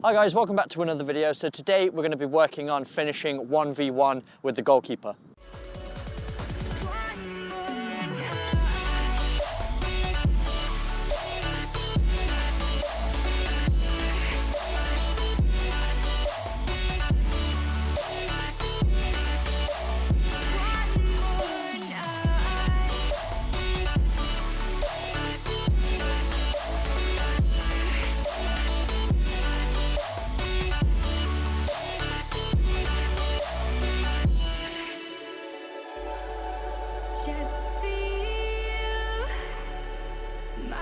Hi guys, welcome back to another video. So today we're going to be working on finishing 1v1 with the goalkeeper. Just feel my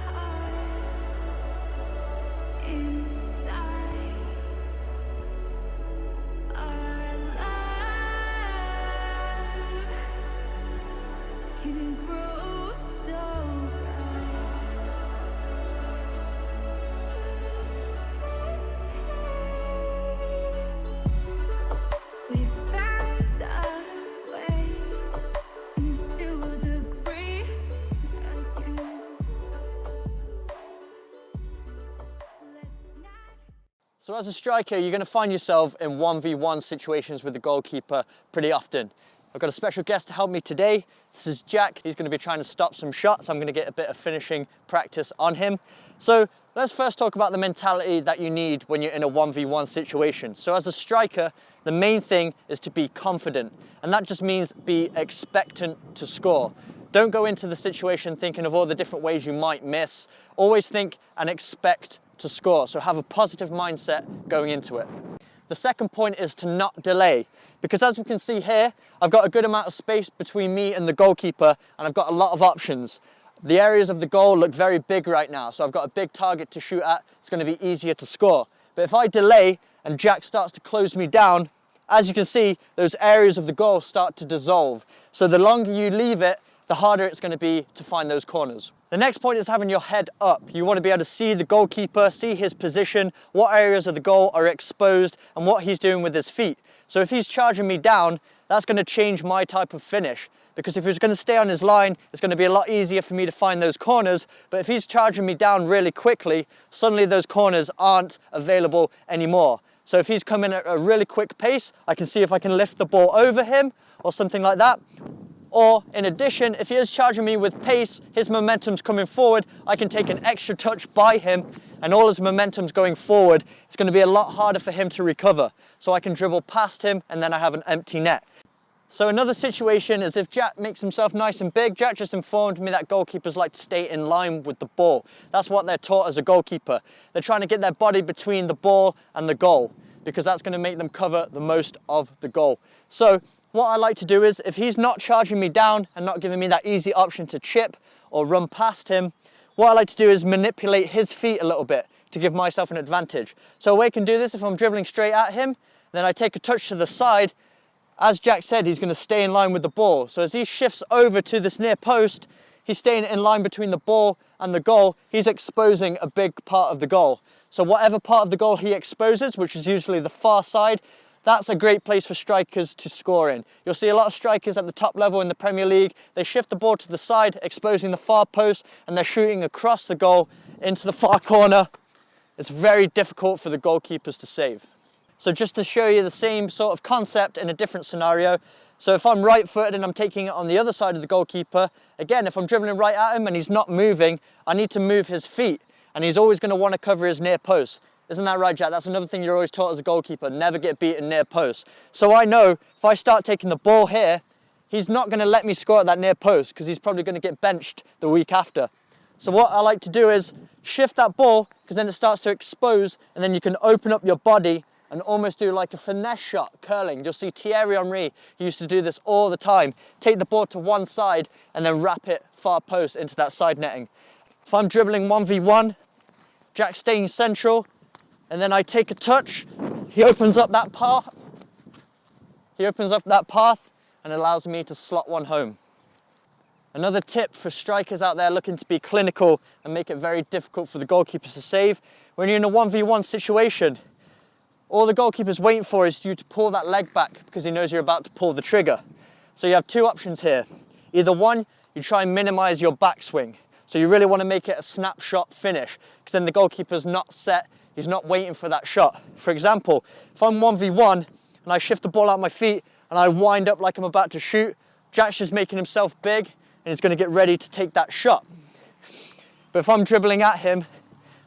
heart inside. Our love can grow so bright. Just we found a way into the grace again. Let's not. So as a striker, you're going to find yourself in 1v1 situations with the goalkeeper pretty often. I've got a special guest to help me today. This is Jack. He's going to be trying to stop some shots. I'm going to get a bit of finishing practice on him. So let's first talk about the mentality that you need when you're in a 1v1 situation. So as a striker, the main thing is to be confident. And that just means be expectant to score. Don't go into the situation thinking of all the different ways you might miss. Always think and expect to score. So have a positive mindset going into it. The second point is to not delay, because as we can see here, I've got a good amount of space between me and the goalkeeper, and I've got a lot of options. The areas of the goal look very big right now, so I've got a big target to shoot at. It's going to be easier to score. But if I delay and Jack starts to close me down, as you can see, those areas of the goal start to dissolve. So the longer you leave it, the harder it's going to be to find those corners. The next point is having your head up. You want to be able to see the goalkeeper, see his position, what areas of the goal are exposed, and what he's doing with his feet. So if he's charging me down, that's going to change my type of finish. Because if he's going to stay on his line, it's going to be a lot easier for me to find those corners. But if he's charging me down really quickly, suddenly those corners aren't available anymore. So if he's coming at a really quick pace, I can see if I can lift the ball over him or something like that. Or in addition, if he is charging me with pace, his momentum's coming forward, I can take an extra touch by him and all his momentum's going forward. It's going to be a lot harder for him to recover. So I can dribble past him and then I have an empty net. So another situation is if Jack makes himself nice and big. Jack just informed me that goalkeepers like to stay in line with the ball. That's what they're taught as a goalkeeper. They're trying to get their body between the ball and the goal, because that's going to make them cover the most of the goal. So what I like to do is, if he's not charging me down and not giving me that easy option to chip or run past him, what I like to do is manipulate his feet a little bit to give myself an advantage. So a way I can do this, if I'm dribbling straight at him, then I take a touch to the side. As Jack said, he's going to stay in line with the ball. So as he shifts over to this near post, he's staying in line between the ball and the goal. He's exposing a big part of the goal. So whatever part of the goal he exposes, which is usually the far side, that's a great place for strikers to score in. You'll see a lot of strikers at the top level in the Premier League. They shift the ball to the side, exposing the far post, and they're shooting across the goal into the far corner. It's very difficult for the goalkeepers to save. So just to show you the same sort of concept in a different scenario. So if I'm right-footed and I'm taking it on the other side of the goalkeeper, again, if I'm dribbling right at him and he's not moving, I need to move his feet. And he's always going to want to cover his near post. Isn't that right, Jack? That's another thing you're always taught as a goalkeeper, never get beaten near post. So I know if I start taking the ball here, he's not going to let me score at that near post because he's probably going to get benched the week after. So what I like to do is shift that ball, because then it starts to expose, and then you can open up your body and almost do like a finesse shot, curling. You'll see Thierry Henry, he used to do this all the time. Take the ball to one side and then wrap it far post into that side netting. If I'm dribbling 1v1, Jack's staying central, and then I take a touch, he opens up that path. He opens up that path and allows me to slot one home. Another tip for strikers out there looking to be clinical and make it very difficult for the goalkeepers to save. When you're in a 1v1 situation, all the goalkeeper's waiting for is you to pull that leg back because he knows you're about to pull the trigger. So you have two options here. Either one, you try and minimize your backswing. So you really want to make it a snapshot finish, because then the goalkeeper's not set, he's not waiting for that shot. For example, if I'm 1v1 and I shift the ball out my feet and I wind up like I'm about to shoot, Jack's just making himself big and he's going to get ready to take that shot. But if I'm dribbling at him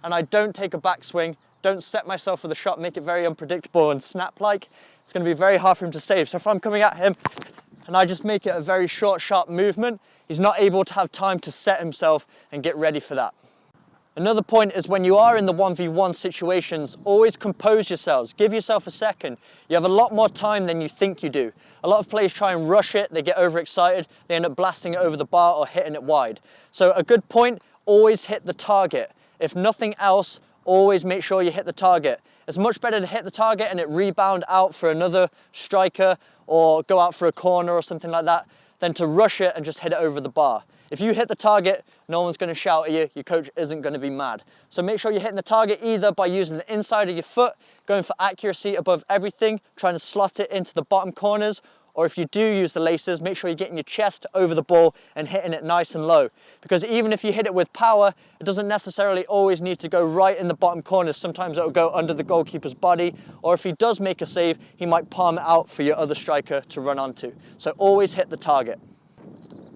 and I don't take a backswing, don't set myself for the shot, make it very unpredictable and snap-like, it's going to be very hard for him to save. So if I'm coming at him and I just make it a very short, sharp movement, he's not able to have time to set himself and get ready for that. Another point is when you are in the 1v1 situations, always compose yourselves. Give yourself a second. You have a lot more time than you think you do. A lot of players try and rush it, they get overexcited, they end up blasting it over the bar or hitting it wide. So a good point, always hit the target. If nothing else, always make sure you hit the target. It's much better to hit the target and it rebound out for another striker or go out for a corner or something like that than to rush it and just hit it over the bar. If you hit the target, no one's going to shout at you, your coach isn't going to be mad. So make sure you're hitting the target either by using the inside of your foot, going for accuracy above everything, trying to slot it into the bottom corners, or if you do use the laces, make sure you're getting your chest over the ball and hitting it nice and low. Because even if you hit it with power, it doesn't necessarily always need to go right in the bottom corners. Sometimes it will go under the goalkeeper's body, or if he does make a save, he might palm it out for your other striker to run onto. So always hit the target.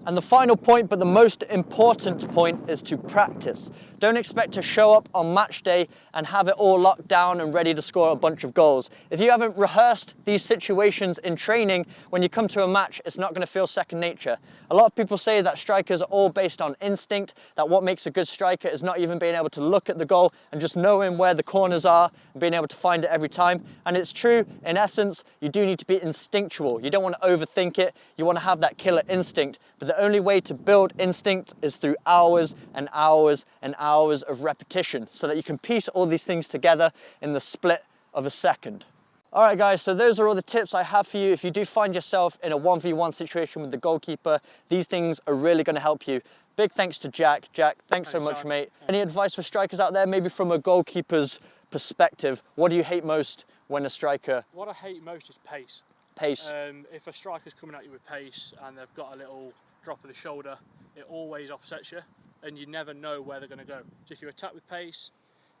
And the final point, but the most important point, is to practice. Don't expect to show up on match day and have it all locked down and ready to score a bunch of goals. If you haven't rehearsed these situations in training, when you come to a match, it's not going to feel second nature. A lot of people say that strikers are all based on instinct, that what makes a good striker is not even being able to look at the goal and just knowing where the corners are and being able to find it every time. And it's true, in essence, you do need to be instinctual. You don't want to overthink it, you want to have that killer instinct. But the only way to build instinct is through hours and hours and hours of repetition, so that you can piece all these things together in the split of a second. All right, guys, so those are all the tips I have for you. If you do find yourself in a 1v1 situation with the goalkeeper, these things are really going to help you. Big thanks to Jack. Jack, thanks so much, mate. Any advice for strikers out there, maybe from a goalkeeper's perspective? What do you hate most when a striker? What I hate most is pace. Pace. If a striker's coming at you with pace and they've got a little drop of the shoulder, it always offsets you and you never know where they're going to go. So if you attack with pace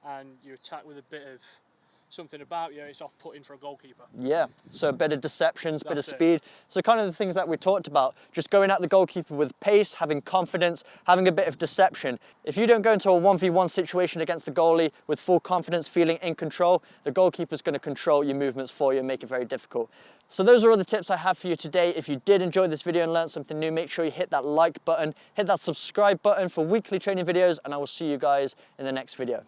and you attack with a bit of something about you, it's off-putting for a goalkeeper. Yeah, so a bit of deceptions, bit of That's it. speed. So kind of the things that we talked about, just going at the goalkeeper with pace, having confidence, having a bit of deception. If you don't go into a 1v1 situation against the goalie with full confidence, feeling in control, the goalkeeper's going to control your movements for you and make it very difficult. So those are all the tips I have for you today. If you did enjoy this video and learned something new, make sure you hit that like button, hit that subscribe button for weekly training videos, and I will see you guys in the next video.